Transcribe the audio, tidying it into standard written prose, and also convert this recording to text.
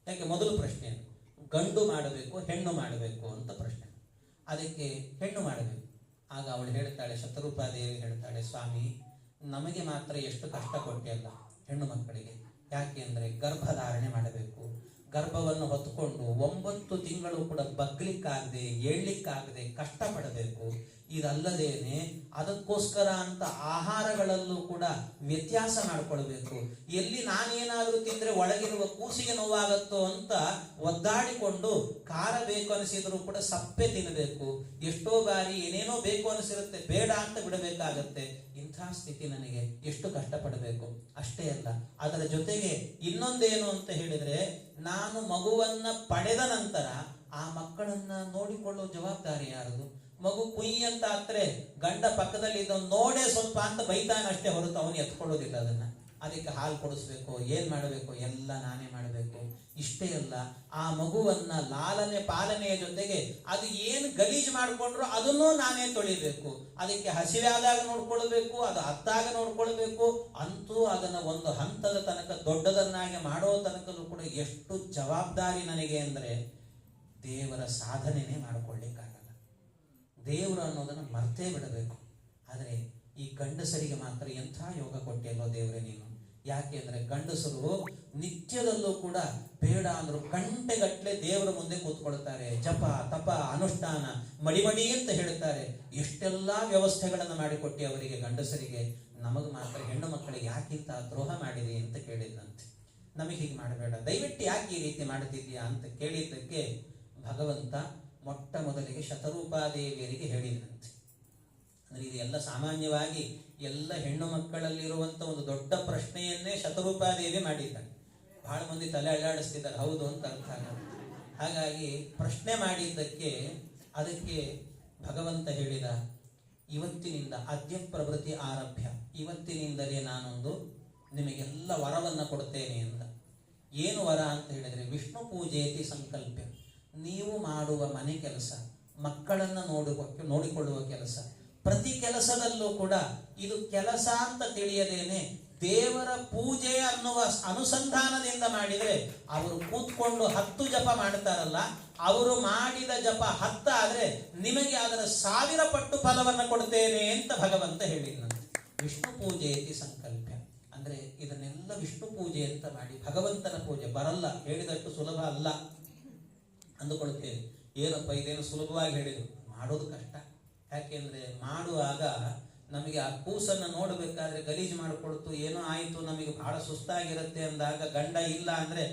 ಯಾಕೆ ಮೊದಲು ಪ್ರಶ್ನೆ ಗಂಡು ಮಾಡಬೇಕು ಹೆಣ್ಣು ಮಾಡಬೇಕು ಅಂತ ಪ್ರಶ್ನೆ. ಅದಕ್ಕೆ ಹೆಣ್ಣು ಮಾಡಬೇಕು. ಆಗ ಅವಳು ಹೇಳ್ತಾಳೆ, ಶತರೂಪಾದೇವಿ ಹೇಳ್ತಾಳೆ, ಸ್ವಾಮಿ ನಮಗೆ ಮಾತ್ರ ಎಷ್ಟು ಕಷ್ಟ ಕೊಟ್ಟಿಯಲ್ಲ ಹೆಣ್ಣು ಮಕ್ಕಳಿಗೆ. ಯಾಕೆ ಅಂದರೆ ಗರ್ಭಧಾರಣೆ ಮಾಡಬೇಕು, ಗರ್ಭವನ್ನು ಹೊತ್ತುಕೊಂಡು 9 ತಿಂಗಳು ಕೂಡ ಬಗ್ಲಿಕ್ಕಾಗದೆ ಏಳ್ಲಿಕ್ಕಾಗದೆ ಕಷ್ಟಪಡಬೇಕು. ಇದಲ್ಲದೇನೆ ಅದಕ್ಕೋಸ್ಕರ ಅಂತ ಆಹಾರಗಳಲ್ಲೂ ಕೂಡ ವ್ಯತ್ಯಾಸ ಮಾಡಿಕೊಳ್ಬೇಕು. ಎಲ್ಲಿ ನಾನೇನಾದರೂ ತಿಂದ್ರೆ ಒಳಗಿರುವ ಕೂಸಿಗೆ ನೋವಾಗತ್ತೋ ಅಂತ ಒದ್ದಾಡಿಕೊಂಡು ಖಾರ ಬೇಕು ಅನಿಸಿದ್ರು ಕೂಡ ಸಪ್ಪೆ ತಿನ್ನಬೇಕು. ಎಷ್ಟೋ ಬಾರಿ ಏನೇನೋ ಬೇಕು ಅನಿಸಿರುತ್ತೆ, ಬೇಡ ಅಂತ ಬಿಡಬೇಕಾಗತ್ತೆ. ಇಂಥ ಸ್ಥಿತಿ ನನಗೆ ಎಷ್ಟು ಕಷ್ಟಪಡಬೇಕು. ಅಷ್ಟೇ ಅಲ್ಲ, ಅದರ ಜೊತೆಗೆ ಇನ್ನೊಂದೇನು ಅಂತ ಹೇಳಿದ್ರೆ, ನಾನು ಮಗುವನ್ನ ಪಡೆದ ನಂತರ ಆ ಮಕ್ಕಳನ್ನ ನೋಡಿಕೊಳ್ಳುವ ಜವಾಬ್ದಾರಿ ಯಾರದು? ಮಗು ಕುಯ್ ಅಂತ ಆದ್ರೆ ಗಂಡ ಪಕ್ಕದಲ್ಲಿ ಇದನ್ನು ನೋಡೇ ಸ್ವಲ್ಪ ಅಂತ ಬೈತಾನಷ್ಟೇ ಹೊರತು ಅವನು ಎತ್ಕೊಳ್ಳೋದಿಲ್ಲ ಅದನ್ನ. ಅದಕ್ಕೆ ಹಾಲು ಕೊಡಿಸ್ಬೇಕು, ಏನ್ ಮಾಡಬೇಕು ಎಲ್ಲ ನಾನೇ ಮಾಡಬೇಕು. ಇಷ್ಟೇ ಅಲ್ಲ, ಆ ಮಗುವನ್ನ ಲಾಲನೆ ಪಾಲನೆಯ ಜೊತೆಗೆ ಅದು ಏನು ಗಲೀಜು ಮಾಡಿಕೊಂಡ್ರು ಅದನ್ನೂ ನಾನೇ ತೊಳಿಬೇಕು. ಅದಕ್ಕೆ ಹಸಿವೆ ಆದಾಗ ನೋಡ್ಕೊಳ್ಬೇಕು, ಅದು ಅತ್ತಾಗ ನೋಡ್ಕೊಳ್ಬೇಕು. ಅಂತೂ ಅದನ್ನ ಒಂದು ಹಂತದ ತನಕ ದೊಡ್ಡದನ್ನಾಗಿ ಮಾಡೋ ತನಕಲ್ಲೂ ಕೂಡ ಎಷ್ಟು ಜವಾಬ್ದಾರಿ ನನಗೆ ಅಂದ್ರೆ ದೇವರ ಸಾಧನೆನೇ ಮಾಡಿಕೊಳ್ಳಿಕ್ಕಾಗಲ್ಲ. ದೇವರು ಅನ್ನೋದನ್ನ ಮರ್ತೇ ಬಿಡಬೇಕು. ಆದರೆ ಈ ಗಂಡಸರಿಗೆ ಮಾತ್ರ ಎಂಥ ಯೋಗ ಕೊಟ್ಟಿಯಲ್ಲೋ ದೇವರೇ ನೀನು. ಯಾಕೆ ಅಂದ್ರೆ ಗಂಡಸರು ನಿತ್ಯದಲ್ಲೂ ಕೂಡ ಬೇಡ ಅಂದ್ರು ಗಂಟೆಗಟ್ಟಲೆ ದೇವರ ಮುಂದೆ ಕೂತ್ಕೊಳ್ತಾರೆ. ಜಪ ತಪ ಅನುಷ್ಠಾನ ಮಡಿಮಡಿ ಅಂತ ಹೇಳ್ತಾರೆ. ಎಷ್ಟೆಲ್ಲಾ ವ್ಯವಸ್ಥೆಗಳನ್ನು ಮಾಡಿಕೊಟ್ಟಿ ಅವರಿಗೆ ಗಂಡಸರಿಗೆ. ನಮಗ್ ಮಾತ್ರ ಹೆಣ್ಣು ಮಕ್ಕಳಿಗೆ ಯಾಕಿಂತ ದ್ರೋಹ ಮಾಡಿದೆ ಅಂತ ಕೇಳಿದಂತೆ. ನಮಗೆ ಹೀಗೆ ಮಾಡಬೇಡ, ದಯವಿಟ್ಟು ಯಾಕೆ ಈ ರೀತಿ ಮಾಡ್ತಿದ್ಯಾ ಅಂತ ಕೇಳಿದ್ದಕ್ಕೆ ಭಗವಂತ ಮೊಟ್ಟ ಮೊದಲಿಗೆ ಶತರೂಪಾದೇವಿಯರಿಗೆ ಹೇಳಿದಂತೆ. ಅಂದ್ರೆ ಇದು ಎಲ್ಲ ಸಾಮಾನ್ಯವಾಗಿ ಎಲ್ಲ ಹೆಣ್ಣು ಮಕ್ಕಳಲ್ಲಿರುವಂತ ಒಂದು ದೊಡ್ಡ ಪ್ರಶ್ನೆಯನ್ನೇ ಶತರೂಪಾದೇವಿ ಮಾಡಿದ್ದಾಳೆ. ಬಹಳ ಮಂದಿ ತಲೆ ಅಳ್ಳಾಡಿಸ್ತಿದ್ದಾರೆ, ಹೌದು ಅಂತ ಅರ್ಥ ಆಗಲ್ಲ. ಹಾಗಾಗಿ ಪ್ರಶ್ನೆ ಮಾಡಿದ್ದಕ್ಕೆ ಅದಕ್ಕೆ ಭಗವಂತ ಹೇಳಿದ, ಇವತ್ತಿನಿಂದ ಅದ್ಯ ಪ್ರವೃತ್ತಿ ಆರಭ್ಯ, ಇವತ್ತಿನಿಂದಲೇ ನಾನೊಂದು ನಿಮಗೆಲ್ಲ ವರವನ್ನ ಕೊಡ್ತೇನೆ ಅಂತ. ಏನು ವರ ಅಂತ ಹೇಳಿದ್ರೆ, ವಿಷ್ಣು ಪೂಜೆಯತಿ ಸಂಕಲ್ಪ. ನೀವು ಮಾಡುವ ಮನೆ ಕೆಲಸ, ಮಕ್ಕಳನ್ನ ನೋಡಿಕೊಳ್ಳುವ ಕೆಲಸ, ಪ್ರತಿ ಕೆಲಸದಲ್ಲೂ ಕೂಡ ಇದು ಕೆಲಸ ಅಂತ ತಿಳಿಯದೇನೆ ದೇವರ ಪೂಜೆ ಅನ್ನುವ ಅನುಸಂಧಾನದಿಂದ ಮಾಡಿದ್ರೆ, ಅವರು ಕೂತ್ಕೊಂಡು 10 ಜಪ ಮಾಡ್ತಾರಲ್ಲ, ಅವರು ಮಾಡಿದ ಜಪ 10 ಆದ್ರೆ ನಿಮಗೆ ಅದರ 1000 ಪಟ್ಟು ಫಲವನ್ನ ಕೊಡ್ತೇನೆ ಅಂತ ಭಗವಂತ ಹೇಳಿದ್ನಂತೆ. ವಿಷ್ಣು ಪೂಜೆಯತಿ ಸಂಕಲ್ಪ ಅಂದ್ರೆ ಇದನ್ನೆಲ್ಲ ವಿಷ್ಣು ಪೂಜೆ ಅಂತ ಮಾಡಿ, ಭಗವಂತನ ಪೂಜೆ ಬರಲ್ಲ, ಹೇಳಿದಷ್ಟು ಸುಲಭ ಅಲ್ಲ ಅಂದುಕೊಳ್ತೇವೆ. ಏನಪ್ಪ ಇದೇನು ಸುಲಭವಾಗಿ ಹೇಳಿದ್ರು, ಮಾಡೋದು ಕಷ್ಟ. ಯಾಕೆಂದ್ರೆ ಮಾಡುವಾಗ ನಮಗೆ ಆ ಕೂಸನ್ನ ನೋಡಬೇಕಾದ್ರೆ ಗಲೀಜು ಮಾಡಿಕೊಡ್ತು, ಏನೋ ಆಯಿತು, ನಮಗೆ ಬಹಳ ಸುಸ್ತಾಗಿರುತ್ತೆ ಅಂದಾಗ ಗಂಡ ಇಲ್ಲ ಅಂದ್ರೆ